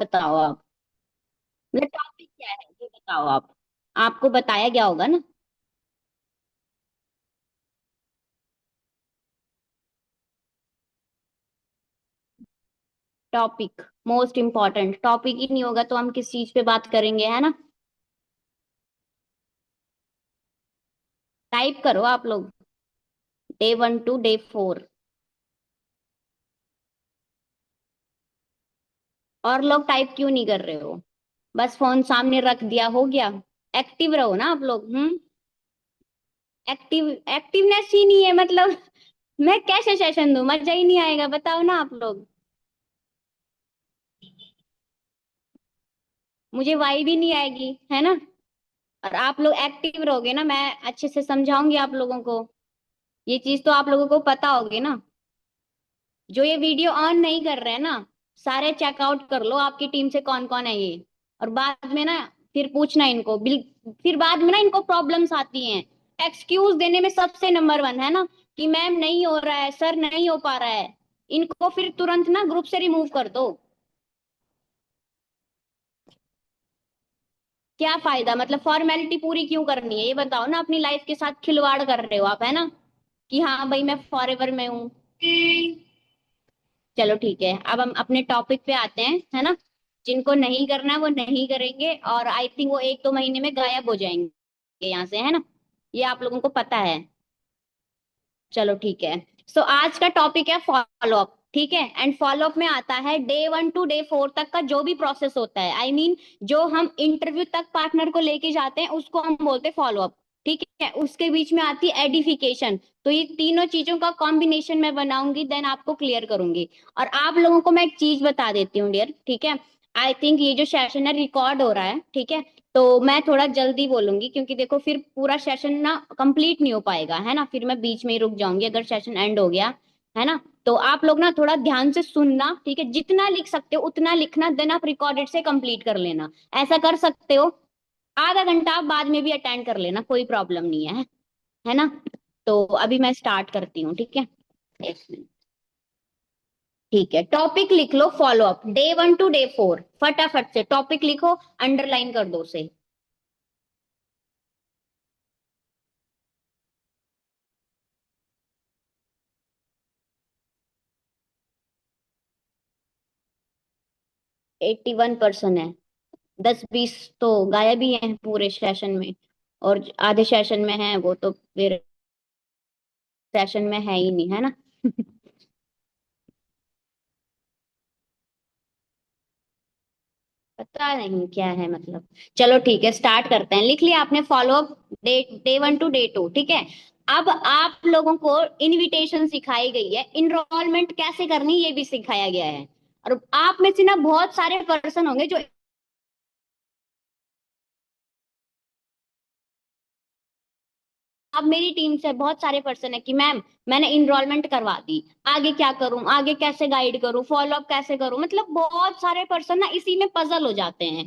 बताओ आप। मतलब टॉपिक क्या है ये बताओ आप। आपको बताया गया होगा ना। टॉपिक मोस्ट इम्पोर्टेंट, टॉपिक ही नहीं होगा तो हम किस चीज पे बात करेंगे, है ना। टाइप करो आप लोग। Day 1 to day 4। और लोग टाइप क्यों नहीं कर रहे हो? बस फोन सामने रख दिया हो गया। एक्टिव रहो ना आप लोग। एक्टिव एक्टिवनेस ही नहीं है मतलब। मैं कैसे सेशन दूं, मजा ही नहीं आएगा, बताओ ना आप लोग। मुझे वाई भी नहीं आएगी, है ना। और आप लोग एक्टिव रहोगे ना, मैं अच्छे से समझाऊंगी आप लोगों को। ये चीज तो आप लोगों को पता होगी ना। जो ये वीडियो ऑन नहीं कर रहे हैं ना, सारे चेकआउट कर लो आपकी टीम से कौन कौन है ये। और बाद में ना फिर पूछना इनको फिर बाद में ना इनको प्रॉब्लम्स आती हैं। एक्सक्यूज देने में सबसे नंबर 1 है ना, कि मैम नहीं हो रहा है, सर नहीं हो पा रहा है। इनको फिर तुरंत ना ग्रुप से रिमूव कर दो। क्या फायदा, मतलब फॉर्मेलिटी पूरी क्यों करनी है ये बताओ ना। अपनी लाइफ के साथ खिलवाड़ कर रहे हो आप, है ना। कि हाँ भाई मैं फॉरएवर में हूँ। चलो ठीक है, अब हम अपने टॉपिक पे आते हैं, है ना। जिनको नहीं करना वो नहीं करेंगे, और आई थिंक वो 1-2 महीने में गायब हो जाएंगे यहाँ से, है ना। ये आप लोगों को पता है। चलो ठीक है। सो आज का टॉपिक है फॉलो अप, ठीक है। एंड फॉलो अप में आता है डे 1 to डे 4 तक का जो भी प्रोसेस होता है, आई मीन जो हम इंटरव्यू तक पार्टनर को लेके जाते हैं उसको हम बोलते हैं फॉलो अप। ठीक है, उसके बीच में आती है एडिफिकेशन। तो ये तीनों चीजों का कॉम्बिनेशन मैं बनाऊंगी, देन आपको क्लियर करूंगी। और आप लोगों को मैं एक चीज बता देती हूँ डियर, ठीक है। आई थिंक ये जो सेशन है रिकॉर्ड हो रहा है, ठीक है। तो मैं थोड़ा जल्दी बोलूंगी, क्योंकि देखो फिर पूरा सेशन ना कंप्लीट नहीं हो पाएगा, है ना। फिर मैं बीच में ही रुक जाऊंगी अगर सेशन एंड हो गया, है ना। तो आप लोग ना थोड़ा ध्यान से सुनना, ठीक है। जितना लिख सकते हो उतना लिखना, देन आप रिकॉर्डेड से कंप्लीट कर लेना। ऐसा कर सकते हो। आधा घंटा आप बाद में भी अटेंड कर लेना, कोई प्रॉब्लम नहीं है ना। तो अभी मैं स्टार्ट करती हूँ, ठीक है। एक मिनट। ठीक है, टॉपिक लिख लो follow up day 1 to day 4। फटाफट से टॉपिक लिखो, अंडरलाइन कर दो उसे। 81% है। 10-20 तो गायब ही हैं पूरे सेशन में। और आधे सेशन में है वो तो फिर सेशन में है ही नहीं, है ना। पता नहीं क्या है मतलब। चलो ठीक है, स्टार्ट करते हैं। लिख लिया आपने follow up day 1 to day 2, ठीक है। अब आप लोगों को इनविटेशन सिखाई गई है, इनरोलमेंट कैसे करनी ये भी सिखाया गया है। और आप में से ना बहुत सारे पर्सन होंगे जो, अब मेरी टीम से बहुत सारे पर्सन है कि मैम मैंने इनरोलमेंट करवा दी, आगे क्या करूं, आगे कैसे गाइड करूं, फॉलो अप कैसे करूं। मतलब बहुत सारे पर्सन ना इसी में पजल हो जाते हैं,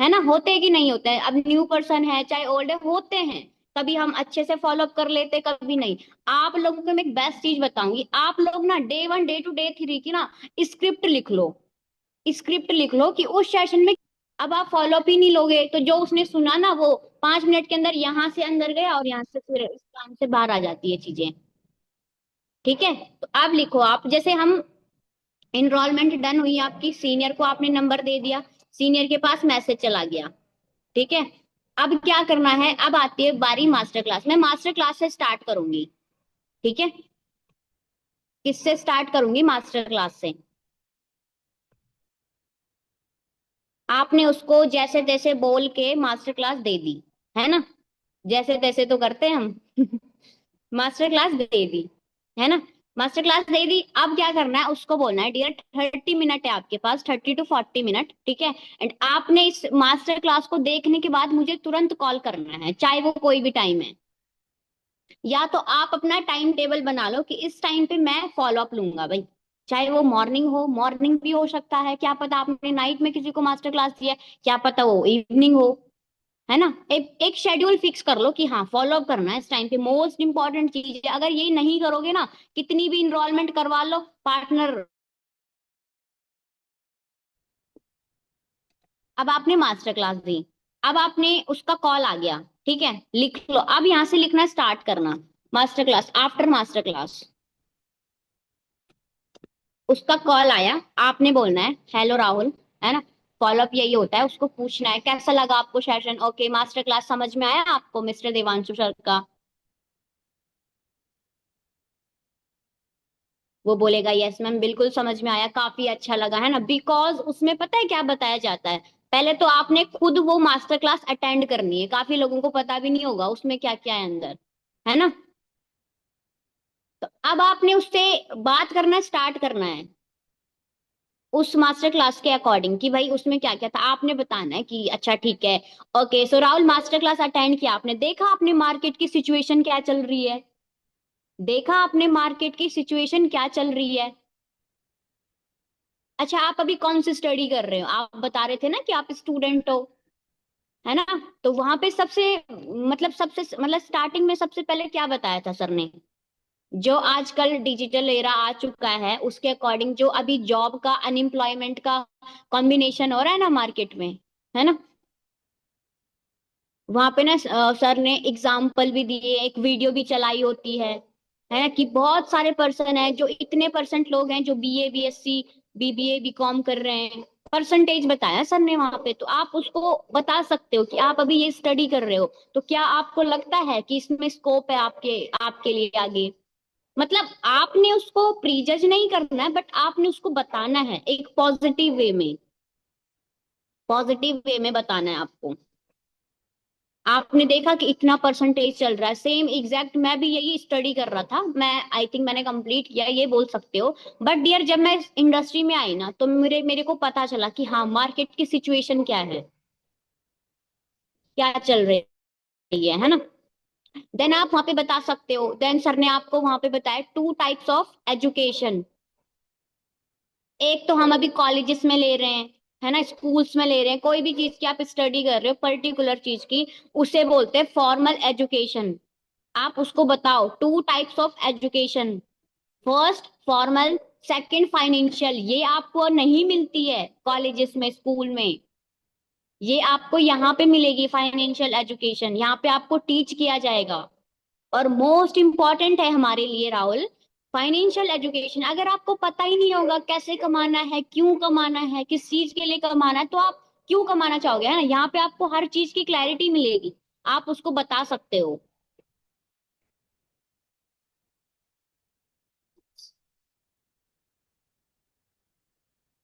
है ना। होते हैं कि नहीं होते हैं, अब न्यू पर्सन है चाहे ओल्ड है, होते हैं। कभी हम अच्छे से फॉलो अप कर लेते, कभी नहीं। आप लोगों को मैं एक बेस्ट चीज बताऊंगी, आप लोग ना डे 1 डे 2 डे 3 की ना स्क्रिप्ट लिख लो। स्क्रिप्ट लिख लो कि उस सेशन में, अब आप फॉलो अप ही नहीं लोगे तो जो उसने सुना ना वो 5 मिनट के अंदर यहाँ से अंदर गया और यहाँ से फिर इस काम से बाहर आ जाती है चीजें। ठीक है, तो आप लिखो, आप जैसे हम इनरोलमेंट डन हुई आपकी, सीनियर को आपने नंबर दे दिया, सीनियर के पास मैसेज चला गया, ठीक है। अब क्या करना है, अब आती है बारी मास्टर क्लास। मैं मास्टर क्लास से स्टार्ट करूंगी, ठीक है। किससे स्टार्ट करूंगी, मास्टर क्लास से। आपने उसको जैसे तैसे बोल के मास्टर क्लास दे दी, है ना। जैसे तैसे तो करते हैं हम। मास्टर क्लास दे दी, है ना। मास्टर क्लास दे दी, अब क्या करना है, उसको बोलना है डियर 30 मिनट है आपके पास, 30 to 40 मिनट, ठीक है। एंड आपने इस मास्टर क्लास को देखने के बाद मुझे तुरंत कॉल करना है, चाहे वो कोई भी टाइम है। या तो आप अपना टाइम टेबल बना लो कि इस टाइम पे मैं फॉलो अप लूंगा भाई। चाहे वो मॉर्निंग हो, मॉर्निंग भी हो सकता है, क्या पता आपने नाइट में किसी को मास्टर क्लास दिया है, क्या पता वो इवनिंग हो, है ना। एक शेड्यूल फिक्स कर लो कि हाँ फॉलो अप करना है इस टाइम पे। मोस्ट इंपॉर्टेंट चीज है, अगर ये नहीं करोगे ना, कितनी भी इनरोलमेंट करवा लो पार्टनर। अब आपने मास्टर क्लास दी, अब आपने उसका कॉल आ गया, ठीक है, लिख लो, अब यहां से लिखना स्टार्ट करना, master class, after master class. उसका कॉल आया, आपने बोलना है हेलो राहुल, है ना। फॉलोअप यही होता है, उसको पूछना है कैसा लगा आपको सेशन, ओके मास्टर क्लास समझ में आया आपको मिस्टर देवांशु सर का। वो बोलेगा यस मैम बिल्कुल समझ में आया, काफी अच्छा लगा, है ना, बिकॉज उसमें पता है क्या बताया जाता है। पहले तो आपने खुद वो मास्टर क्लास अटेंड करनी है, काफी लोगों को पता भी नहीं होगा उसमें क्या क्या है अंदर, है ना। तो अब आपने उससे बात करना स्टार्ट करना है उस मास्टर क्लास के अकॉर्डिंग, कि भाई उसमें क्या क्या था आपने बताना है कि अच्छा ठीक है। Okay so Rahul master class attend किया आपने, देखा आपने मार्केट की सिचुएशन क्या चल रही है, देखा आपने मार्केट की सिचुएशन क्या चल रही है। अच्छा आप अभी कौन सी स्टडी कर रहे हो, आप बता रहे थे ना कि आप स्टूडेंट हो, है ना। तो वहां पे सबसे स्टार्टिंग में सबसे पहले क्या बताया था सर ने, जो आजकल डिजिटल एरा आ चुका है उसके अकॉर्डिंग, जो अभी जॉब का अनएम्प्लॉयमेंट का कॉम्बिनेशन हो रहा है ना मार्केट में, है ना। वहां पे ना सर ने एग्जाम्पल भी दिए, एक वीडियो भी चलाई होती है ना, कि बहुत सारे पर्सन है, जो इतने परसेंट लोग हैं जो बीए बीएससी बीबीए बीकॉम कर रहे हैं, परसेंटेज बताया सर ने वहां पे। तो आप उसको बता सकते हो कि आप अभी ये स्टडी कर रहे हो, तो क्या आपको लगता है कि इसमें स्कोप है आपके आपके लिए आगे। मतलब आपने उसको प्रीजज नहीं करना है, बट आपने उसको बताना है एक पॉजिटिव वे में, पॉजिटिव वे में बताना है आपको। आपने देखा कि इतना परसेंटेज चल रहा है, सेम एग्जैक्ट मैं भी यही स्टडी कर रहा था, मैं आई थिंक मैंने कंप्लीट किया ये बोल सकते हो। बट डियर जब मैं इस इंडस्ट्री में आई ना, तो मेरे मेरे को पता चला कि हाँ मार्केट की सिचुएशन क्या है, क्या चल रही है ना। देन आप वहां पे बता सकते हो, देन सर ने आपको वहां पे बताया टू टाइप्स ऑफ एजुकेशन। एक तो हम अभी कॉलेजेस में ले रहे हैं, है ना, स्कूल्स में ले रहे हैं, कोई भी चीज की आप स्टडी कर रहे हो पर्टिकुलर चीज की, उसे बोलते हैं फॉर्मल एजुकेशन। आप उसको बताओ two types of education, first formal, second financial. ये आपको नहीं मिलती है कॉलेजेस में स्कूल में, ये आपको यहाँ पे मिलेगी फाइनेंशियल एजुकेशन, यहाँ पे आपको टीच किया जाएगा। और मोस्ट इंपॉर्टेंट है हमारे लिए राहुल, फाइनेंशियल एजुकेशन। अगर आपको पता ही नहीं होगा कैसे कमाना है, क्यों कमाना है, किस चीज के लिए कमाना है, तो आप क्यों कमाना चाहोगे, है ना। यहाँ पे आपको हर चीज की क्लैरिटी मिलेगी, आप उसको बता सकते हो।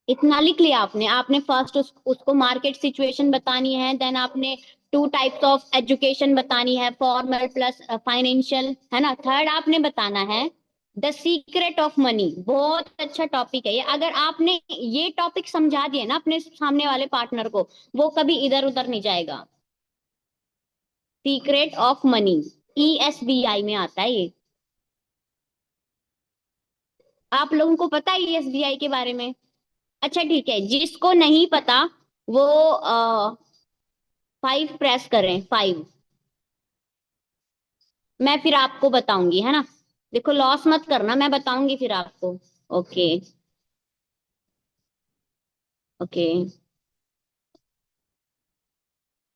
इतना लिख लिया आपने, आपने फर्स्ट उसको मार्केट सिचुएशन बतानी है, देन आपने टू टाइप्स ऑफ एजुकेशन बतानी है, फॉर्मल प्लस फाइनेंशियल, है ना। थर्ड आपने बताना है द सीक्रेट ऑफ मनी। बहुत अच्छा टॉपिक है ये, अगर आपने ये टॉपिक समझा दिया ना अपने सामने वाले पार्टनर को, वो कभी इधर उधर नहीं जाएगा। सीक्रेट ऑफ मनी, ईएसबीआई में आता है ये। आप लोगों को पता है ईएसबीआई के बारे में। अच्छा ठीक है, जिसको नहीं पता वो 5 प्रेस करें, 5। मैं फिर आपको बताऊंगी, है ना। देखो लॉस मत करना, मैं बताऊंगी फिर आपको। ओके। ओके।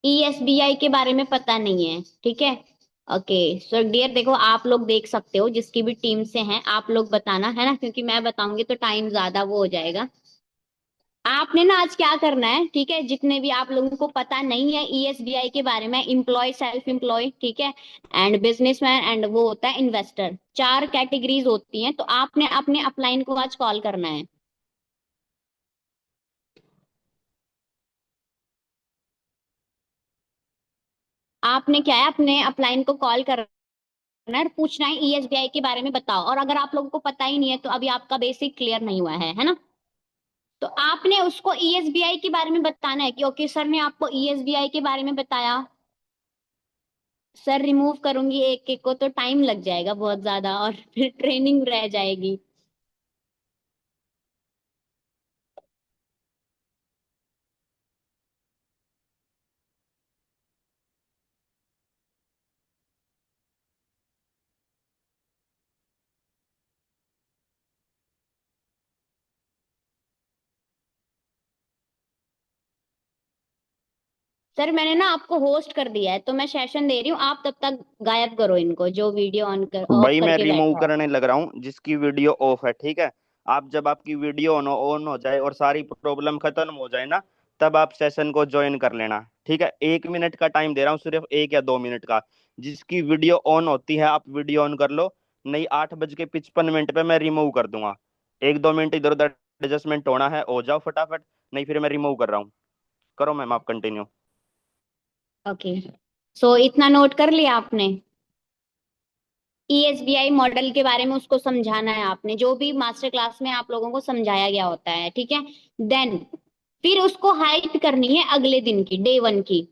ईएसबीआई के बारे में पता नहीं है, ठीक है। ओके सो डियर देखो, आप लोग देख सकते हो जिसकी भी टीम से हैं, आप लोग बताना, है ना, क्योंकि मैं बताऊंगी तो टाइम ज्यादा वो हो जाएगा। आपने ना आज क्या करना है, ठीक है, जितने भी आप लोगों को पता नहीं है ईएसबीआई के बारे में, इम्प्लॉय सेल्फ एम्प्लॉय, ठीक है, एंड बिजनेसमैन, एंड वो होता है इन्वेस्टर, 4 कैटेगरीज होती हैं, तो आपने अपने अपलाइन को आज कॉल करना है। आपने क्या है, अपने अपलाइन को कॉल करना है और पूछना है ईएसबीआई के बारे में बताओ, और अगर आप लोगों को पता ही नहीं है तो अभी आपका बेसिक क्लियर नहीं हुआ है ना। तो आपने उसको ईएसबीआई के बारे में बताना है कि ओके सर ने आपको ईएसबीआई के बारे में बताया, सर रिमूव करूंगी एक एक को तो टाइम लग जाएगा बहुत ज्यादा, और फिर ट्रेनिंग रह जाएगी। सर मैंने ना आपको होस्ट कर दिया है, तो मैं सेशन दे रही हूँ, आप तब तक गायब करो इनको, जो वीडियो ऑन कर ऑफ भाई मैं करके रिमूव बैठा हो। करने लग रहा हूँ जिसकी वीडियो ऑफ है, ठीक है। आप जब आपकी वीडियो ऑन ऑन हो जाए और सारी प्रॉब्लम खत्म हो जाए ना, तब आप सेशन को ज्वाइन कर लेना, ठीक है। 1 मिनट का टाइम दे रहा हूँ, सिर्फ 1 या 2 मिनट का। जिसकी वीडियो ऑन होती है आप वीडियो ऑन कर लो, नहीं 8:55 पे मैं रिमूव कर दूंगा। 1-2 मिनट इधर उधर एडजस्टमेंट होना है, हो जाओ फटाफट, नहीं फिर मैं रिमूव कर रहा हूँ। करो मैम आप कंटिन्यू। ओके, सो इतना नोट कर लिया आपने? ईएसबीआई मॉडल के बारे में उसको समझाना है आपने, जो भी मास्टर क्लास में आप लोगों को समझाया गया होता है, ठीक है। देन फिर उसको हाइप करनी है अगले दिन की, डे 1 की,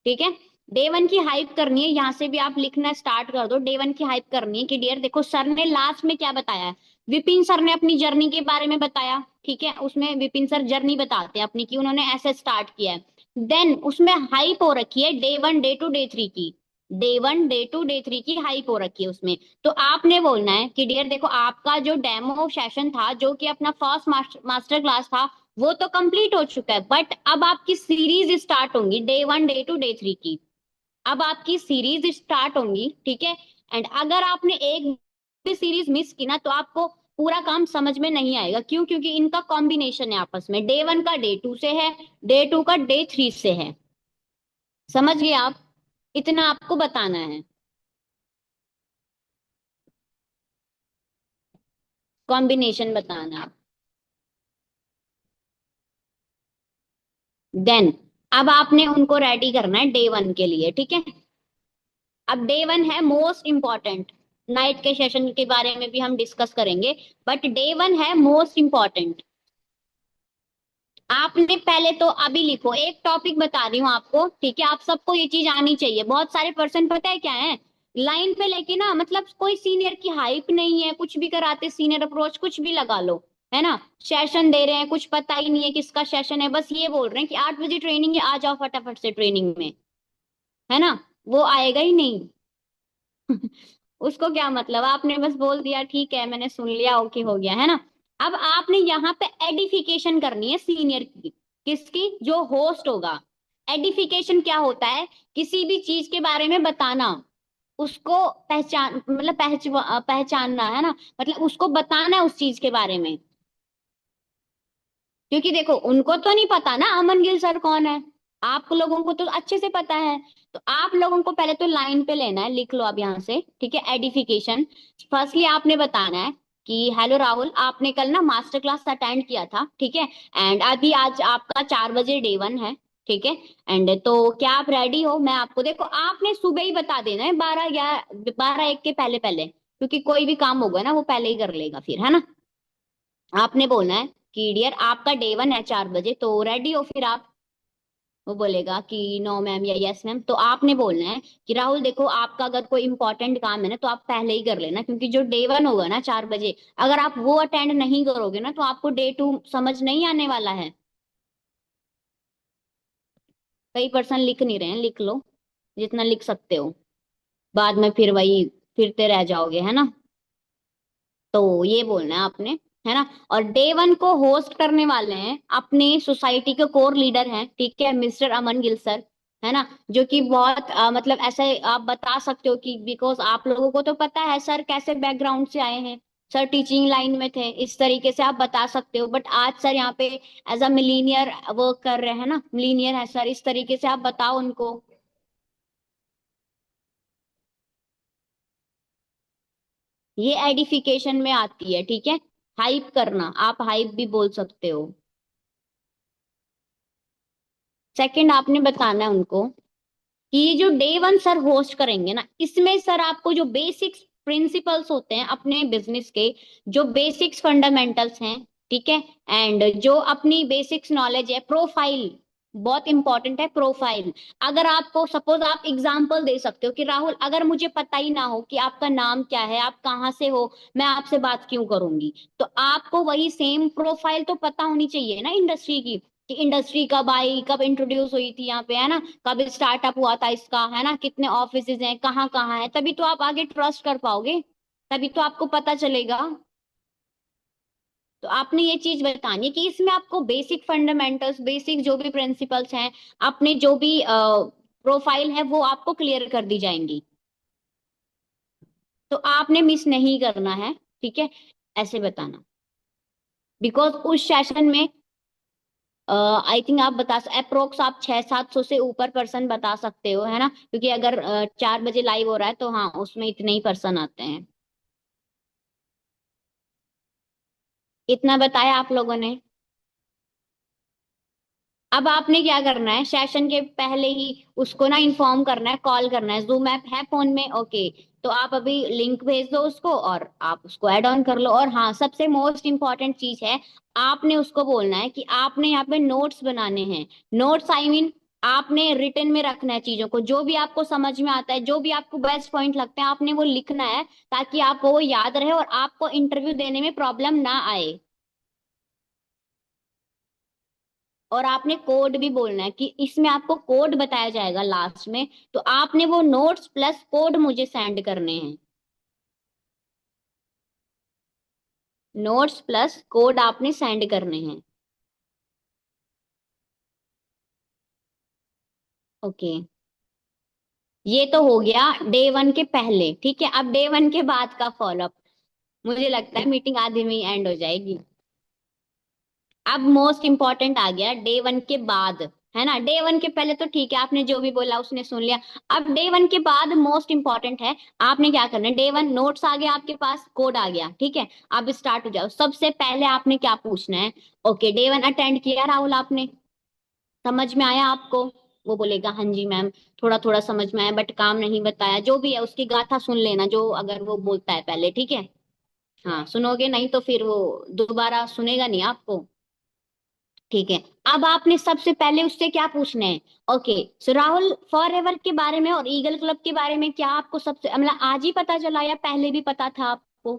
ठीक है। डे 1 की हाइप करनी है, यहाँ से भी आप लिखना स्टार्ट कर दो। डे 1 की हाइप करनी है कि डियर देखो, सर ने लास्ट में क्या बताया है, विपिन सर ने अपनी जर्नी के बारे में बताया, ठीक है। उसमें विपिन सर जर्नी बताते हैं अपनी, कि उन्होंने ऐसे स्टार्ट किया है। देन उसमें हाइप हो रखी है डे 1 डे 2 डे 3 की, डे 1 डे 2 डे 3 की हाइप हो रखी है उसमें। तो आपने बोलना है कि डियर देखो, आपका जो डेमो सेशन था, जो कि अपना फर्स्ट मास्टर क्लास था, वो तो कंप्लीट हो चुका है, बट अब आपकी सीरीज स्टार्ट होंगी डे 1 डे 2 डे 3 की। अब आपकी सीरीज स्टार्ट होंगी, ठीक है। एंड अगर आपने एक भी सीरीज मिस की ना, तो आपको पूरा काम समझ में नहीं आएगा। क्यों? क्योंकि इनका कॉम्बिनेशन है आपस में, डे 1 का डे 2 से है, डे 2 का डे 3 से है। समझ गए आप? इतना आपको बताना है, कॉम्बिनेशन बताना है। देन अब आपने उनको रेडी करना है डे 1 के लिए, ठीक है। अब डे 1 है मोस्ट इंपॉर्टेंट, नाइट के सेशन के बारे में भी हम डिस्कस करेंगे, बट डे 1 है मोस्ट इंपॉर्टेंट। आपने पहले तो अभी लिखो, एक टॉपिक बता रही हूँ आपको, ठीक है। आप सबको ये चीज आनी चाहिए। बहुत सारे पर्सन पता है क्या है, लाइन पे लेके ना, मतलब कोई सीनियर की हाइप नहीं है, कुछ भी कराते, सीनियर अप्रोच कुछ भी लगा लो, है ना। सेशन दे रहे हैं, कुछ पता ही नहीं है किसका सेशन है, बस ये बोल रहे हैं कि 8 बजे ट्रेनिंग है, आ जाओ फटाफट से ट्रेनिंग में, है ना। वो आएगा ही नहीं। उसको क्या मतलब, आपने बस बोल दिया ठीक है मैंने सुन लिया, ओके हो गया, है ना। अब आपने यहाँ पे एडिफिकेशन करनी है सीनियर की, किसकी? जो होस्ट होगा। एडिफिकेशन क्या होता है? किसी भी चीज के बारे में बताना, उसको पहचान, मतलब पहचानना, है ना। मतलब उसको बताना है उस चीज के बारे में। क्योंकि देखो, उनको तो नहीं पता ना अमन गिल सर कौन है, आप लोगों को तो अच्छे से पता है। तो आप लोगों को पहले तो लाइन पे लेना है, लिख लो अब यहाँ से, ठीक है। एडिफिकेशन, फर्स्टली आपने बताना है कि हेलो राहुल, आपने कल ना मास्टर क्लास अटेंड किया था, ठीक है। एंड अभी आज आपका 4 बजे डे 1 है, ठीक है। एंड तो क्या आप रेडी हो? मैं आपको, देखो आपने सुबह ही बता देना है, 12 या 12 1 के पहले पहले, क्योंकि कोई भी काम होगा ना वो पहले ही कर लेगा फिर, है ना। आपने बोलना है कि डियर आपका डे 1 है 4 बजे, तो रेडी हो फिर आप। वो बोलेगा कि नो मैम या यस मैम, तो आपने बोलना है कि राहुल देखो, आपका अगर कोई इंपॉर्टेंट काम है ना, तो आप पहले ही कर लेना, क्योंकि जो डे 1 होगा ना 4 बजे, अगर आप वो अटेंड नहीं करोगे ना, तो आपको डे 2 समझ नहीं आने वाला है। कई पर्सन लिख नहीं रहे हैं, लिख लो जितना लिख सकते हो, बाद में फिर वही फिरते रह जाओगे, है ना। तो ये बोलना है आपने, है ना। और डे 1 को होस्ट करने वाले हैं अपने सोसाइटी के कोर लीडर हैं, ठीक है, मिस्टर अमन गिल सर, है ना। जो कि बहुत मतलब ऐसे आप बता सकते हो कि बिकॉज आप लोगों को तो पता है सर कैसे बैकग्राउंड से आए हैं, सर टीचिंग लाइन में थे, इस तरीके से आप बता सकते हो। बट आज सर यहाँ पे एज अ मिलीनियर वर्क कर रहे हैं ना, मिलीनियर है सर, इस तरीके से आप बताओ उनको। ये एडिफिकेशन में आती है, ठीक है। हाइप करना, आप हाइप भी बोल सकते हो। सेकंड आपने बताना है उनको कि ये जो डे 1 सर होस्ट करेंगे ना, इसमें सर आपको जो बेसिक्स प्रिंसिपल्स होते हैं अपने बिजनेस के, जो बेसिक्स फंडामेंटल्स हैं, ठीक है। एंड जो अपनी बेसिक्स नॉलेज है, प्रोफाइल बहुत इंपॉर्टेंट है, प्रोफाइल। अगर आपको सपोज आप एग्जांपल दे सकते हो कि राहुल, अगर मुझे पता ही ना हो कि आपका नाम क्या है, आप कहाँ से हो, मैं आपसे बात क्यों करूंगी। तो आपको वही सेम प्रोफाइल तो पता होनी चाहिए ना इंडस्ट्री की, कि इंडस्ट्री कब आई, कब इंट्रोड्यूस हुई थी यहाँ पे, है ना, कब स्टार्टअप हुआ था इसका, है ना, कितने ऑफिसेज हैं, कहाँ कहाँ है, तभी तो आप आगे ट्रस्ट कर पाओगे, तभी तो आपको पता चलेगा। तो आपने ये चीज बतानी है कि इसमें आपको बेसिक फंडामेंटल्स, बेसिक जो भी प्रिंसिपल्स हैं, अपने जो भी प्रोफाइल है वो आपको क्लियर कर दी जाएंगी। तो आपने मिस नहीं करना है, ठीक है, ऐसे बताना। बिकॉज उस सेशन में आई थिंक आप बता अप्रोक्स आप 600-700 से ऊपर पर्सन बता सकते हो, है ना, क्योंकि अगर 4 बजे लाइव हो रहा है तो हाँ उसमें इतने ही पर्सन आते हैं। इतना बताया आप लोगों ने। अब आपने क्या करना है, सेशन के पहले ही उसको ना इन्फॉर्म करना है, कॉल करना है। जूम ऐप है फोन में, ओके, तो आप अभी लिंक भेज दो उसको और आप उसको ऐड ऑन कर लो। और हाँ, सबसे मोस्ट इम्पॉर्टेंट चीज है, आपने उसको बोलना है कि आपने यहाँ पे नोट्स बनाने हैं। नोट्स आई मीन आपने रिटन में रखना है चीजों को, जो भी आपको समझ में आता है, जो भी आपको बेस्ट पॉइंट लगते हैं, आपने वो लिखना है, ताकि आपको वो याद रहे और आपको इंटरव्यू देने में प्रॉब्लम ना आए। और आपने कोड भी बोलना है कि इसमें आपको कोड बताया जाएगा लास्ट में, तो आपने वो नोट्स प्लस कोड मुझे सेंड करने हैं। नोट्स प्लस कोड आपने सेंड करने हैं। ओके, ये तो हो गया डे 1 के पहले, ठीक है। अब डे 1 के बाद का फॉलोअप, मुझे लगता है मीटिंग आधे में ही एंड हो जाएगी। अब मोस्ट इंपॉर्टेंट आ गया डे 1 के बाद, है ना। डे 1 के पहले तो ठीक है, आपने जो भी बोला उसने सुन लिया। अब डे 1 के बाद मोस्ट इंपॉर्टेंट है, आपने क्या करना है। डे 1 नोट्स आ गया आपके पास, कोड आ गया, ठीक है। अब स्टार्ट हो जाओ। सबसे पहले आपने क्या पूछना है, ओके डे 1 अटेंड किया राहुल आपने, समझ में आया आपको। वो बोलेगा हाँ जी मैम, थोड़ा थोड़ा समझ में आया बट काम नहीं बताया। जो भी है उसकी गाथा सुन लेना, जो अगर वो बोलता है पहले, ठीक है। हाँ सुनोगे, नहीं तो फिर वो दोबारा सुनेगा नहीं आपको, ठीक है। अब आपने सबसे पहले उससे क्या पूछना है, okay so Rahul for ever के बारे में और ईगल क्लब के बारे में क्या आपको सबसे मतलब आज ही पता चला या पहले भी पता था आपको।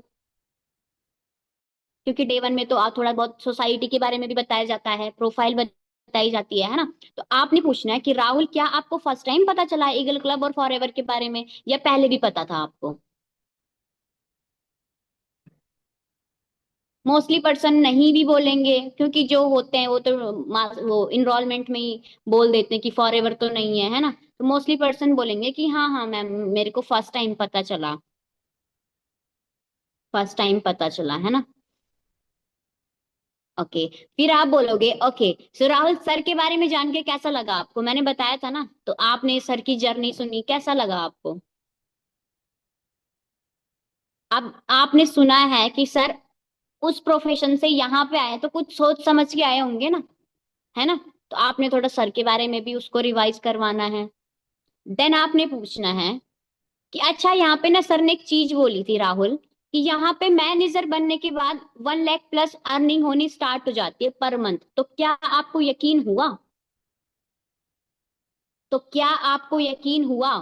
क्योंकि डे 1 में तो थोड़ा बहुत सोसाइटी के बारे में भी बताया जाता है, प्रोफाइल बताई जाती है ना। तो आपने पूछना है कि राहुल क्या आपको फर्स्ट टाइम पता चला ईगल क्लब और फॉर एवर के बारे में, या पहले भी पता था आपको। मोस्टली पर्सन नहीं भी बोलेंगे, क्योंकि जो होते हैं वो तो वो इनरोलमेंट में ही बोल देते हैं कि फॉर एवर तो नहीं है, है ना। तो मोस्टली पर्सन बोलेंगे कि हाँ हाँ मैम, मेरे को फर्स्ट टाइम पता चला, फर्स्ट टाइम पता चला, है ना। ओके, फिर आप बोलोगे ओके सो राहुल सर के बारे में जान के कैसा लगा आपको, मैंने बताया था ना, तो आपने सर की जर्नी सुनी, कैसा लगा आपको। अब आपने सुना है कि सर उस प्रोफेशन से यहाँ पे आए तो कुछ सोच समझ के आए होंगे ना, है ना। तो आपने थोड़ा सर के बारे में भी उसको रिवाइज करवाना है। देन आपने पूछना है कि अच्छा यहाँ पे ना सर ने एक चीज बोली थी राहुल, कि यहाँ पे मैनेजर बनने के बाद 1 लाख प्लस अर्निंग होनी स्टार्ट हो जाती है पर मंथ, तो क्या आपको यकीन हुआ। तो क्या आपको यकीन हुआ।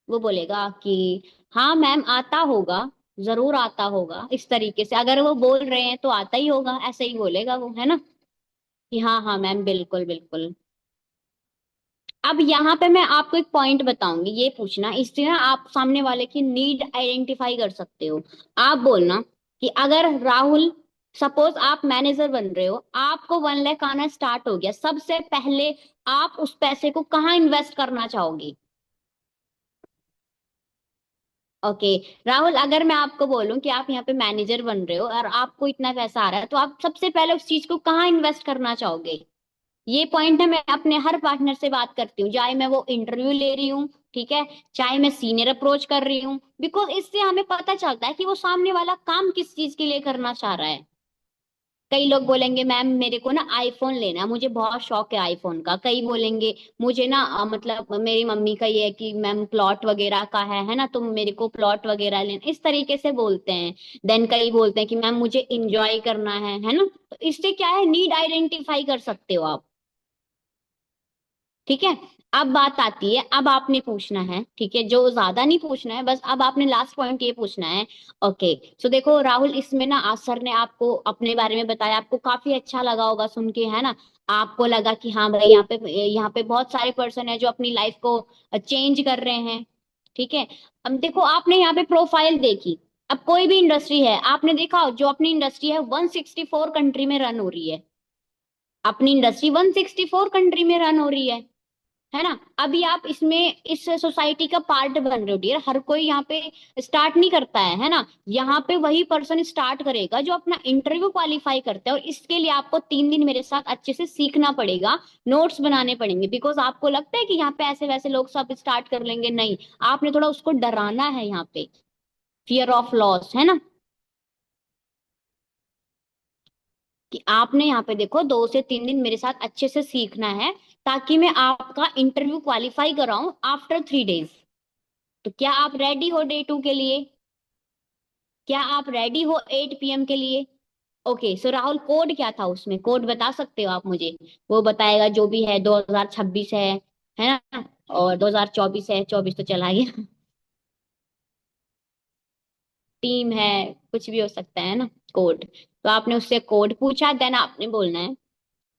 वो बोलेगा कि हाँ मैम आता होगा, जरूर आता होगा, इस तरीके से अगर वो बोल रहे हैं तो आता ही होगा, ऐसे ही बोलेगा वो, है ना, कि हाँ हाँ मैम बिल्कुल बिल्कुल। अब यहाँ पे मैं आपको एक पॉइंट बताऊंगी, ये पूछना, इससे ना आप सामने वाले की नीड आइडेंटिफाई कर सकते हो। आप बोलना कि अगर राहुल सपोज आप मैनेजर बन रहे हो, आपको 1 लाख आना स्टार्ट हो गया, सबसे पहले आप उस पैसे को कहाँ इन्वेस्ट करना चाहोगे। ओके राहुल, अगर मैं आपको बोलूं कि आप यहाँ पे मैनेजर बन रहे हो और आपको इतना पैसा आ रहा है, तो आप सबसे पहले उस चीज को कहाँ इन्वेस्ट करना चाहोगे। ये पॉइंट है, मैं अपने हर पार्टनर से बात करती हूँ, चाहे मैं वो इंटरव्यू ले रही हूँ, ठीक है, चाहे मैं सीनियर अप्रोच कर रही हूँ, बिकॉज इससे हमें पता चलता है कि वो सामने वाला काम किस चीज के लिए करना चाह रहा है। कई लोग बोलेंगे मैम मेरे को ना आईफोन लेना है, मुझे बहुत शौक है आईफोन का। कई बोलेंगे मुझे ना मतलब मेरी मम्मी का ये है कि मैम प्लॉट वगैरह का है ना, तो मेरे को प्लॉट वगैरह लेना, इस तरीके से बोलते हैं। देन कई बोलते हैं कि मैम मुझे इंजॉय करना है ना। तो इससे क्या है, नीड आइडेंटिफाई कर सकते हो आप, ठीक है। अब बात आती है, अब आपने पूछना है, ठीक है, जो ज्यादा नहीं पूछना है, बस अब आपने लास्ट पॉइंट ये पूछना है। ओके सो देखो राहुल, इसमें ना आज सर ने आपको अपने बारे में बताया, आपको काफी अच्छा लगा होगा सुन के, है ना। आपको लगा कि हाँ भाई, यहाँ पे बहुत सारे पर्सन है जो अपनी लाइफ को चेंज कर रहे हैं, ठीक है। अब देखो आपने यहाँ पे प्रोफाइल देखी, अब कोई भी इंडस्ट्री है, आपने देखा हो, जो अपनी इंडस्ट्री है 164 कंट्री में रन हो रही है। अपनी इंडस्ट्री 164 कंट्री में रन हो रही है ना। अभी आप इसमें इस सोसाइटी का पार्ट बन रहे हो डियर। हर कोई यहाँ पे स्टार्ट नहीं करता है ना। यहाँ पे वही पर्सन स्टार्ट करेगा जो अपना इंटरव्यू क्वालिफाई करता है, और इसके लिए आपको 3 दिन मेरे साथ अच्छे से सीखना पड़ेगा, नोट्स बनाने पड़ेंगे। बिकॉज आपको लगता है कि यहाँ पे ऐसे वैसे लोग सब स्टार्ट कर लेंगे, नहीं। आपने थोड़ा उसको डराना है यहाँ पे, फियर ऑफ लॉस, है ना। कि आपने यहाँ पे देखो 2 से 3 दिन मेरे साथ अच्छे से सीखना है, ताकि मैं आपका इंटरव्यू क्वालिफाई कराऊं आफ्टर 3 डेज। तो क्या आप रेडी हो डे 2 के लिए? क्या आप रेडी हो 8 PM के लिए? ओके, सो राहुल, कोड क्या था उसमें? कोड बता सकते हो आप मुझे? वो बताएगा जो भी है, 2026 है ना। और 2024 है, 24 तो चला गया। टीम है, कुछ भी हो सकता है ना कोड। तो आपने उससे कोड पूछा, देन आपने बोलना है।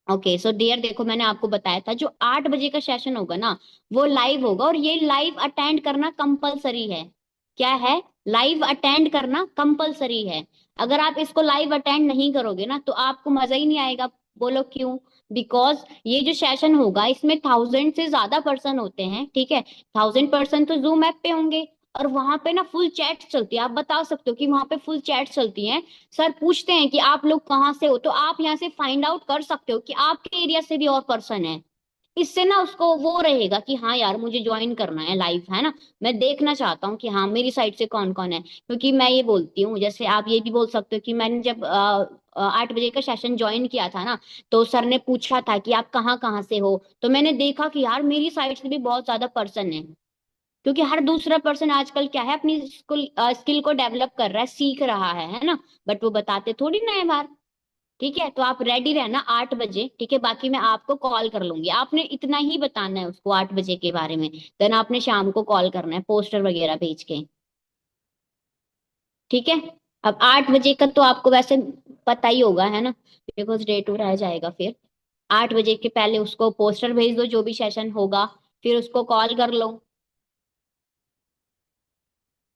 ओके सो डियर, देखो मैंने आपको बताया था जो 8 बजे का सेशन होगा ना, वो लाइव होगा, और ये लाइव अटेंड करना कंपलसरी है। क्या है? लाइव अटेंड करना कंपलसरी है। अगर आप इसको लाइव अटेंड नहीं करोगे ना, तो आपको मजा ही नहीं आएगा। बोलो क्यों? बिकॉज ये जो सेशन होगा, इसमें 1000 से ज्यादा पर्सन होते हैं, ठीक है। 1000 पर्सन तो जूम ऐप पे होंगे, और वहां पे ना फुल चैट चलती है। आप बता सकते हो कि वहां पे फुल चैट चलती है। सर पूछते हैं कि आप लोग कहाँ से हो, तो आप यहाँ से फाइंड आउट कर सकते हो कि आपके एरिया से भी और पर्सन है। इससे ना उसको वो रहेगा कि हाँ यार, मुझे ज्वाइन करना है लाइव, है ना। मैं देखना चाहता हूँ कि हाँ मेरी साइड से कौन कौन है। क्योंकि मैं ये बोलती हूँ, जैसे आप ये भी बोल सकते हो कि मैंने जब 8 बजे का सेशन ज्वाइन किया था ना, तो सर ने पूछा था कि आप कहाँ कहाँ से हो, तो मैंने देखा कि यार मेरी साइड से भी बहुत ज्यादा पर्सन है। क्योंकि हर दूसरा पर्सन आजकल क्या है, अपनी स्किल को डेवलप कर रहा है, सीख रहा है ना। बट वो बताते थोड़ी ना है बार। ठीक है, तो आप रेडी रहना 8 बजे, ठीक है। बाकी मैं आपको कॉल कर लूंगी, आपने इतना ही बताना है उसको 8 बजे के बारे में। देन आपने शाम को कॉल करना है पोस्टर वगैरह भेज के। ठीक है। अब 8 बजे का तो आपको वैसे पता ही होगा, है ना। बिकॉज डे 2 रह जाएगा फिर। 8 बजे के पहले उसको पोस्टर भेज दो, जो भी सेशन होगा। फिर उसको कॉल कर लो।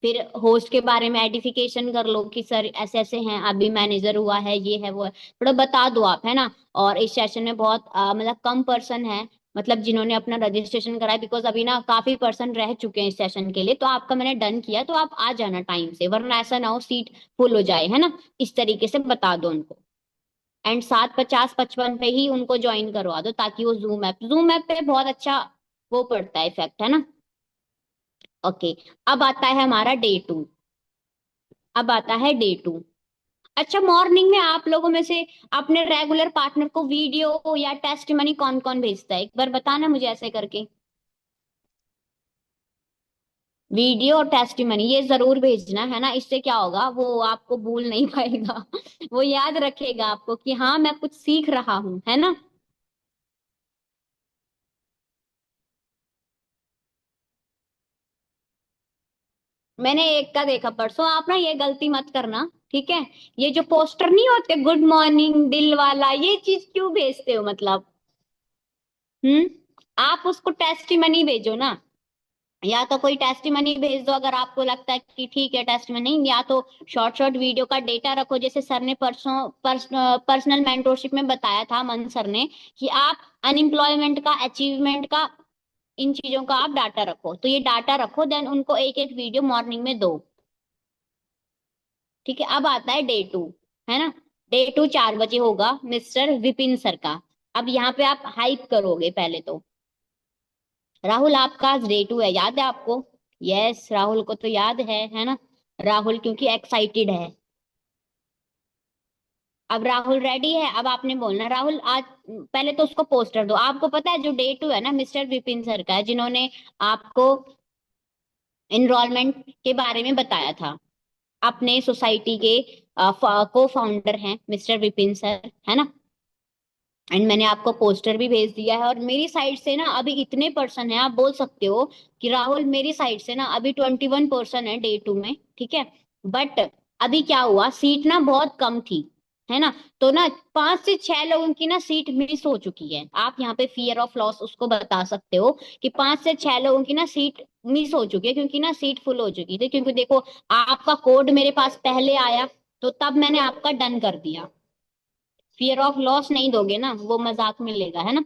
फिर होस्ट के बारे में एडिफिकेशन कर लो कि सर ऐसे ऐसे हैं, अभी मैनेजर हुआ है, ये है वो है, थोड़ा बता दो आप, है ना। और इस सेशन में बहुत मतलब कम पर्सन है, मतलब जिन्होंने अपना रजिस्ट्रेशन कराया। बिकॉज अभी ना काफी पर्सन रह चुके हैं इस सेशन के लिए, तो आपका मैंने डन किया, तो आप आ जाना टाइम से, वरना ऐसा ना हो सीट फुल हो जाए, है ना। इस तरीके से बता दो उनको। एंड 7:50-55 पे ही उनको ज्वाइन करवा दो, ताकि वो जूम ऐप पे बहुत अच्छा वो पड़ता है इफेक्ट, है ना। ओके। अब आता है हमारा डे 2। अब आता है डे 2। अच्छा, मॉर्निंग में आप लोगों में से अपने रेगुलर पार्टनर को वीडियो या टेस्ट मनी कौन कौन भेजता है? एक बार बताना मुझे ऐसे करके। वीडियो और टेस्ट मनी ये जरूर भेजना, है ना। इससे क्या होगा, वो आपको भूल नहीं पाएगा। वो याद रखेगा आपको कि हाँ मैं कुछ सीख रहा हूँ, है ना। मैंने एक का देखा परसों, आप ना ये गलती मत करना, ठीक है। ये जो पोस्टर नहीं होते गुड मॉर्निंग दिल वाला, ये चीज क्यों भेजते हो मतलब? हम्म। आप उसको टेस्टिमनी भेजो ना। या तो कोई टेस्टिमनी भेज दो अगर आपको लगता है कि ठीक है टेस्टिमनी, या तो शॉर्ट शॉर्ट वीडियो का डेटा रखो, जैसे सर ने परसों पर्सनल मेंटोरशिप में बताया था, मन सर ने, कि आप अनएम्प्लॉयमेंट का, अचीवमेंट का, इन चीजों का आप डाटा रखो। तो ये डाटा रखो, देन उनको एक एक वीडियो मॉर्निंग में दो। ठीक है। अब आता है डे 2, है ना। डे 2 4 बजे होगा मिस्टर विपिन सर का। अब यहाँ पे आप हाइप करोगे पहले तो। राहुल, आपका आज डे 2 है, याद है आपको? यस, राहुल को तो याद है ना। राहुल क्योंकि एक्साइटेड है। अब राहुल रेडी है। अब आपने बोलना राहुल आज, पहले तो उसको पोस्टर दो। आपको पता है जो डे 2 है ना मिस्टर विपिन सर का है, जिन्होंने आपको इनरोलमेंट के बारे में बताया था। अपने सोसाइटी के को फाउंडर हैं मिस्टर विपिन सर, है ना। एंड मैंने आपको पोस्टर भी भेज दिया है, और मेरी साइड से ना अभी इतने पर्सन है, आप बोल सकते हो कि राहुल मेरी साइड से ना अभी 21 पर्सन है डे 2 में, ठीक है। बट अभी क्या हुआ, सीट ना बहुत कम थी, है ना। तो ना 5 से 6 लोगों की ना सीट मिस हो चुकी है। आप यहाँ पे फियर ऑफ लॉस उसको बता सकते हो कि 5 से 6 लोगों की ना सीट मिस हो चुकी है, क्योंकि ना सीट फुल हो चुकी थी, क्योंकि देखो आपका कोड मेरे पास पहले आया, तो तब मैंने आपका डन कर दिया। फियर ऑफ लॉस नहीं दोगे ना, वो मजाक में लेगा, है ना।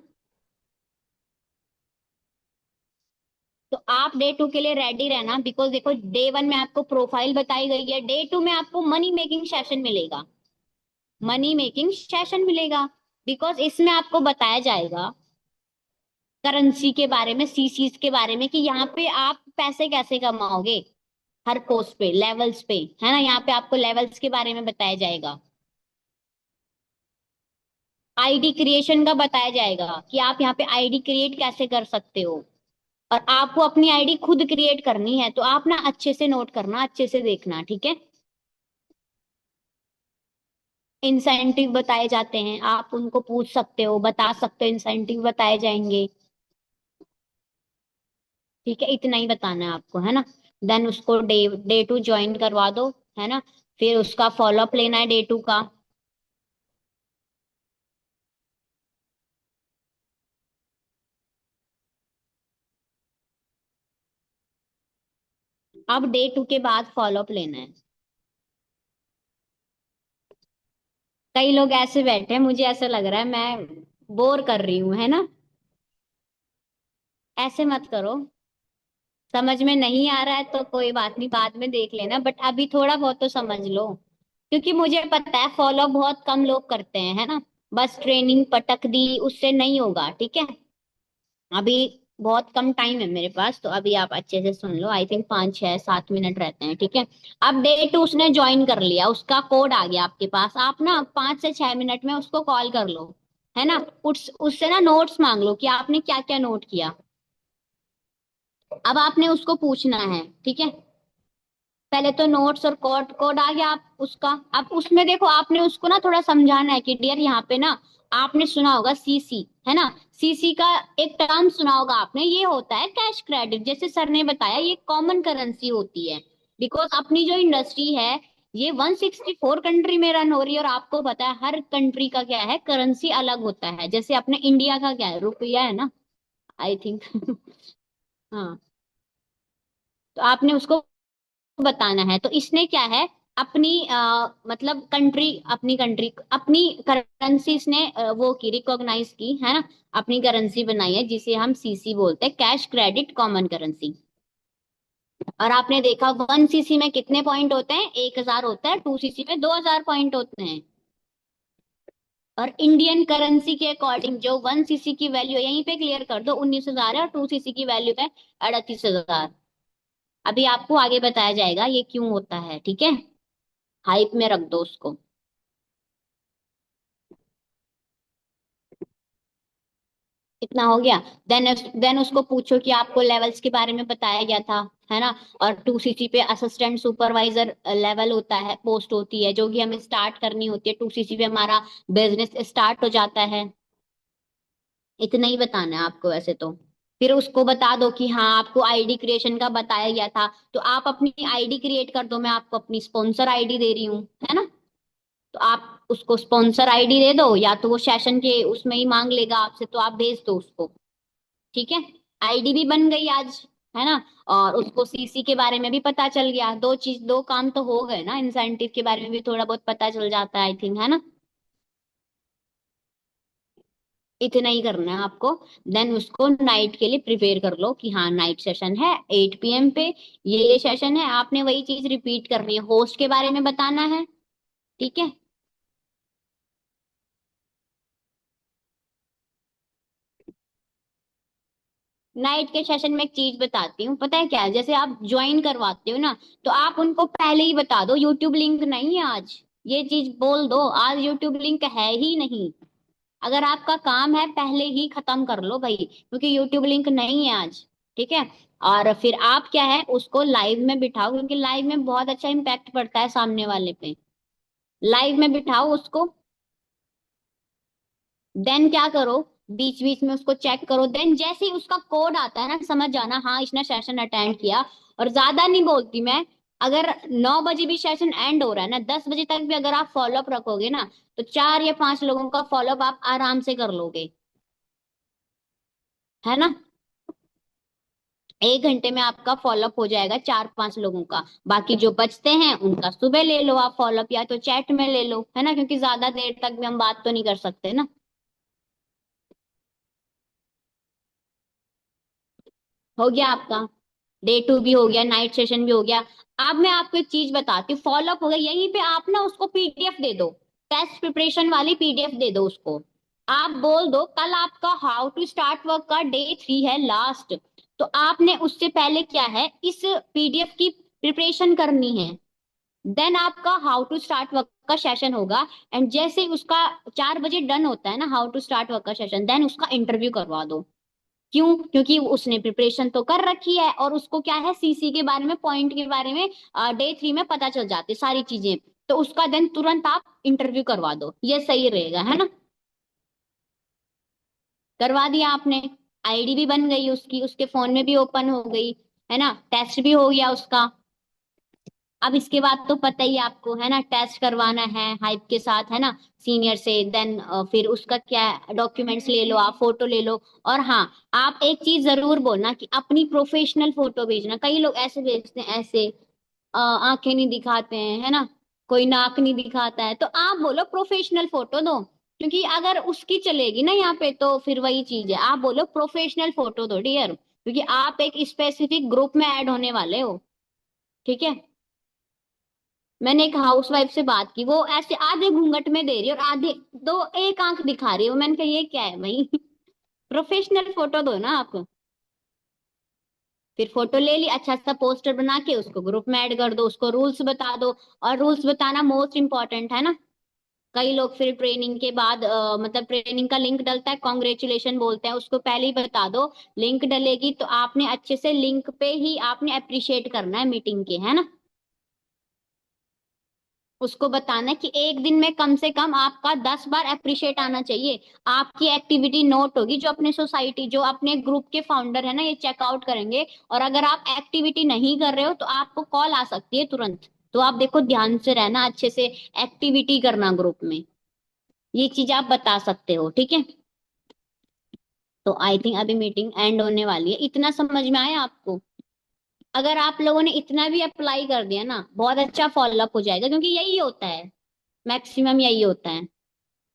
तो आप डे 2 के लिए रेडी रहना, बिकॉज देखो डे 1 में आपको प्रोफाइल बताई गई है, डे 2 में आपको मनी मेकिंग सेशन मिलेगा। मनी मेकिंग सेशन मिलेगा, बिकॉज इसमें आपको बताया जाएगा करेंसी के बारे में, सीसीज के बारे में, कि यहाँ पे आप पैसे कैसे कमाओगे हर पोस्ट पे, लेवल्स पे, है ना। यहाँ पे आपको लेवल्स के बारे में बताया जाएगा। आईडी क्रिएशन का बताया जाएगा कि आप यहाँ पे आईडी क्रिएट कैसे कर सकते हो। और आपको अपनी आईडी खुद क्रिएट करनी है, तो आप ना अच्छे से नोट करना, अच्छे से देखना, ठीक है। इंसेंटिव बताए जाते हैं, आप उनको पूछ सकते हो, बता सकते हो, इंसेंटिव बताए जाएंगे। ठीक है, इतना ही बताना है आपको, है ना। देन उसको डे 2 ज्वाइन करवा दो, है ना। फिर उसका फॉलोअप लेना है डे 2 का। अब डे 2 के बाद फॉलोअप लेना है। कई लोग ऐसे बैठे हैं, मुझे ऐसा लग रहा है मैं बोर कर रही हूँ, है ना। ऐसे मत करो। समझ में नहीं आ रहा है तो कोई बात नहीं, बाद में देख लेना, बट अभी थोड़ा बहुत तो समझ लो, क्योंकि मुझे पता है फॉलो बहुत कम लोग करते हैं, है ना। बस ट्रेनिंग पटक दी उससे नहीं होगा, ठीक है। अभी बहुत कम टाइम है मेरे पास, तो अभी आप अच्छे से सुन लो। आई थिंक 5 6 7 मिनट रहते हैं, ठीक है। अब डे 2 उसने ज्वाइन कर लिया, उसका कोड आ गया आपके पास, आप ना 5 से 6 मिनट में उसको कॉल कर लो, है ना। उससे ना नोट्स मांग लो कि आपने क्या क्या नोट किया। अब आपने उसको पूछना है, ठीक है। पहले तो नोट्स और कोड कोड आ गया आप उसका। अब उसमें देखो आपने उसको ना थोड़ा समझाना है कि डियर यहाँ पे ना, आपने सुना होगा सीसी, है ना। सीसी का एक टर्म सुना होगा आपने, ये होता है कैश क्रेडिट, जैसे सर ने बताया ये कॉमन करेंसी होती है। बिकॉज अपनी जो इंडस्ट्री है ये 164 कंट्री में रन हो रही है, और आपको पता है हर कंट्री का क्या है, करेंसी अलग होता है। जैसे अपने इंडिया का क्या है, रुपया है ना, आई थिंक। हाँ, तो आपने उसको बताना है। तो इसने क्या है, अपनी मतलब कंट्री, अपनी कंट्री अपनी करेंसी इसने वो की, रिकॉग्नाइज की, है ना। अपनी करेंसी बनाई है जिसे हम सीसी बोलते हैं, कैश क्रेडिट कॉमन करेंसी। और आपने देखा 1 सीसी में कितने पॉइंट होते हैं, 1000 होता है, 2 सीसी में 2000 पॉइंट होते हैं। और इंडियन करेंसी के अकॉर्डिंग जो 1 सीसी की वैल्यू है, यहीं पे क्लियर कर दो, 19,000 है, और 2 सीसी की वैल्यू है 38,000। अभी आपको आगे बताया जाएगा ये क्यों होता है, ठीक है। हाइप में रख दो उसको। इतना हो गया। देन उसको पूछो कि आपको लेवल्स के बारे में बताया गया था, है ना। और 2 सीसी पे असिस्टेंट सुपरवाइजर लेवल होता है, पोस्ट होती है, जो कि हमें स्टार्ट करनी होती है। 2 सीसी पे हमारा बिजनेस स्टार्ट हो जाता है। इतना ही बताना है आपको वैसे तो। फिर उसको बता दो कि हाँ आपको आईडी क्रिएशन का बताया गया था, तो आप अपनी आईडी क्रिएट कर दो, मैं आपको अपनी स्पॉन्सर आईडी दे रही हूँ, है ना। तो आप उसको स्पॉन्सर आईडी दे दो, या तो वो सेशन के उसमें ही मांग लेगा आपसे, तो आप भेज दो उसको, ठीक है। आईडी भी बन गई आज, है ना। और उसको सीसी के बारे में भी पता चल गया, दो काम तो हो गए ना। इंसेंटिव के बारे में भी थोड़ा बहुत पता चल जाता है, आई थिंक, है ना। इतना ही करना है आपको। देन उसको नाइट के लिए प्रिपेयर कर लो कि हाँ नाइट सेशन है 8 PM पे, ये सेशन है। आपने वही चीज रिपीट करनी है, होस्ट के बारे में बताना है, ठीक है। नाइट के सेशन में एक चीज बताती हूँ, पता है क्या है? जैसे आप ज्वाइन करवाते हो ना, तो आप उनको पहले ही बता दो यूट्यूब लिंक नहीं है आज। ये चीज बोल दो, आज यूट्यूब लिंक है ही नहीं। अगर आपका काम है पहले ही खत्म कर लो भाई, क्योंकि यूट्यूब लिंक नहीं है आज, ठीक है। और फिर आप क्या है, उसको लाइव में बिठाओ, क्योंकि लाइव में बहुत अच्छा इम्पैक्ट पड़ता है सामने वाले पे। लाइव में बिठाओ उसको। देन क्या करो, बीच बीच में उसको चेक करो। देन जैसे ही उसका कोड आता है ना, समझ जाना हाँ इसने सेशन अटेंड किया। और ज्यादा नहीं बोलती मैं, अगर 9 बजे भी सेशन एंड हो रहा है ना, 10 बजे तक भी अगर आप फॉलोअप रखोगे ना, तो 4 या 5 लोगों का फॉलोअप आप आराम से कर लोगे, है ना। 1 घंटे में आपका फॉलोअप हो जाएगा 4-5 लोगों का। बाकी जो बचते हैं उनका सुबह ले लो आप फॉलोअप, या तो चैट में ले लो, है ना, क्योंकि ज्यादा देर तक भी हम बात तो नहीं कर सकते ना। हो गया आपका, डे 2 भी हो गया, नाइट सेशन भी हो गया। अब मैं आपको एक चीज बताती हूँ, फॉलोअप हो गया, यहीं पे आप ना उसको पीडीएफ दे दो, टेस्ट प्रिपरेशन वाली पीडीएफ दे दो उसको। आप बोल दो कल आपका हाउ टू स्टार्ट वर्क का डे 3 है लास्ट, तो आपने उससे पहले क्या है, इस पीडीएफ की प्रिपरेशन करनी है। देन आपका हाउ टू स्टार्ट वर्क का सेशन होगा, एंड जैसे ही उसका 4 बजे डन होता है ना हाउ टू स्टार्ट वर्क का सेशन, देन उसका इंटरव्यू करवा दो। क्यों? क्योंकि उसने प्रिपरेशन तो कर रखी है, और उसको क्या है, सीसी के बारे में, पॉइंट के बारे में डे 3 में पता चल जाती है सारी चीजें। तो उसका देन तुरंत आप इंटरव्यू करवा दो, ये सही रहेगा, है ना। करवा दिया आपने, आईडी भी बन गई उसकी, उसके फोन में भी ओपन हो गई, है ना, टेस्ट भी हो गया उसका। अब इसके बाद तो पता ही है आपको, है ना, टेस्ट करवाना है हाइप के साथ, है ना, सीनियर से। देन फिर उसका क्या, डॉक्यूमेंट्स ले लो आप, फोटो ले लो। और हाँ, आप एक चीज जरूर बोलना कि अपनी प्रोफेशनल फोटो भेजना। कई लोग ऐसे भेजते हैं, ऐसे आंखें नहीं दिखाते हैं, है ना, कोई नाक नहीं दिखाता है, तो आप बोलो प्रोफेशनल फोटो दो। क्योंकि अगर उसकी चलेगी ना यहाँ पे, तो फिर वही चीज है, आप बोलो प्रोफेशनल फोटो दो डियर, क्योंकि आप एक स्पेसिफिक ग्रुप में ऐड होने वाले हो। ठीक है। मैंने एक हाउसवाइफ से बात की, वो ऐसे आधे घूंघट में दे रही है और आधे, दो एक आंख दिखा रही है, वो मैंने कहा ये क्या है भाई। प्रोफेशनल फोटो दो ना आप। फिर फोटो ले ली, अच्छा सा पोस्टर बना के उसको ग्रुप में ऐड कर दो, उसको रूल्स बता दो। और रूल्स बताना मोस्ट इंपॉर्टेंट है ना। कई लोग फिर ट्रेनिंग के बाद मतलब ट्रेनिंग का लिंक डलता है, कॉन्ग्रेचुलेशन बोलते हैं, उसको पहले ही बता दो। लिंक डलेगी तो आपने अच्छे से लिंक पे ही आपने अप्रिशिएट करना है मीटिंग के, है ना। उसको बताना है कि एक दिन में कम से कम आपका 10 बार अप्रिशिएट आना चाहिए। आपकी एक्टिविटी नोट होगी, जो अपने सोसाइटी, जो अपने ग्रुप के फाउंडर है ना, ये चेकआउट करेंगे। और अगर आप एक्टिविटी नहीं कर रहे हो तो आपको कॉल आ सकती है तुरंत। तो आप देखो, ध्यान से रहना, अच्छे से एक्टिविटी करना ग्रुप में। ये चीज आप बता सकते हो, ठीक है। तो आई थिंक अभी मीटिंग एंड होने वाली है, इतना समझ में आया आपको। अगर आप लोगों ने इतना भी अप्लाई कर दिया ना, बहुत अच्छा फॉलोअप हो जाएगा, क्योंकि यही होता है, मैक्सिमम यही होता है,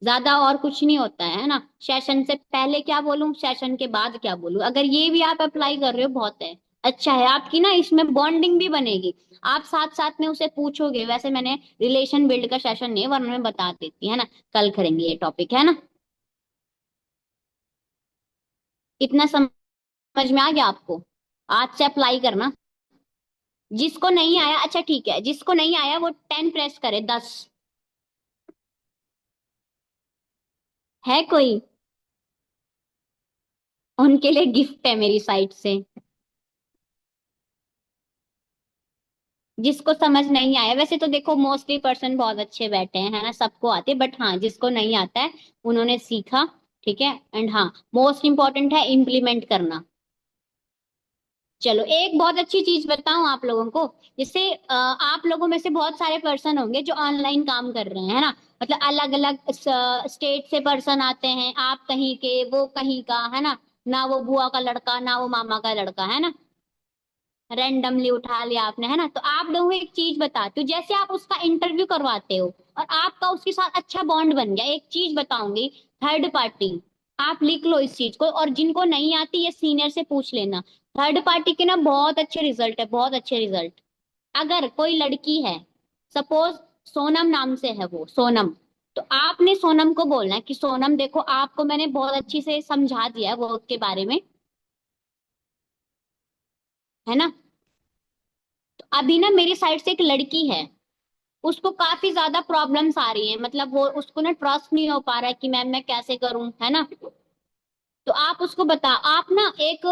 ज्यादा और कुछ नहीं होता है ना। सेशन से पहले क्या बोलूं, सेशन के बाद क्या बोलूं, अगर ये भी आप अप्लाई कर रहे हो बहुत है, अच्छा है, आपकी ना इसमें बॉन्डिंग भी बनेगी। आप साथ साथ में उसे पूछोगे, वैसे मैंने रिलेशन बिल्ड का सेशन नहीं है, वरना मैं बता देती है ना, कल करेंगे ये टॉपिक, है ना। इतना समझ में आ गया आपको। आज से अप्लाई करना। जिसको नहीं आया, अच्छा ठीक है, जिसको नहीं आया वो 10 प्रेस करे, 10। है कोई? उनके लिए गिफ्ट है मेरी साइड से। जिसको समझ नहीं आया, वैसे तो देखो मोस्टली पर्सन बहुत अच्छे बैठे हैं, है ना, सबको आते हैं, बट हाँ जिसको नहीं आता है उन्होंने सीखा। ठीक है, एंड हाँ, मोस्ट इंपॉर्टेंट है इम्प्लीमेंट करना। चलो एक बहुत अच्छी चीज बताऊं आप लोगों को। जैसे आप लोगों में से बहुत सारे पर्सन होंगे जो ऑनलाइन काम कर रहे हैं, है ना, मतलब अलग अलग स्टेट से पर्सन आते हैं, आप कहीं के, वो कहीं का, है ना वो बुआ का लड़का, ना वो मामा का लड़का, है ना, रैंडमली उठा लिया आपने, है ना। तो आप लोगों को एक चीज बताती हूँ, जैसे आप उसका इंटरव्यू करवाते हो और आपका उसके साथ अच्छा बॉन्ड बन गया, एक चीज बताऊंगी, थर्ड पार्टी, आप लिख लो इस चीज को, और जिनको नहीं आती ये सीनियर से पूछ लेना। थर्ड पार्टी के ना बहुत अच्छे रिजल्ट है, बहुत अच्छे रिजल्ट। अगर कोई लड़की है, सपोज सोनम नाम से है वो, सोनम, तो आपने सोनम को बोलना है कि सोनम देखो, आपको मैंने बहुत अच्छी से समझा दिया है वर्क के बारे में, है ना। तो अभी ना मेरी साइड से एक लड़की है, उसको काफी ज्यादा प्रॉब्लम्स आ रही है, मतलब वो, उसको ना ट्रस्ट नहीं हो पा रहा है कि मैम मैं कैसे करूं, है ना। तो आप उसको बता, आप ना एक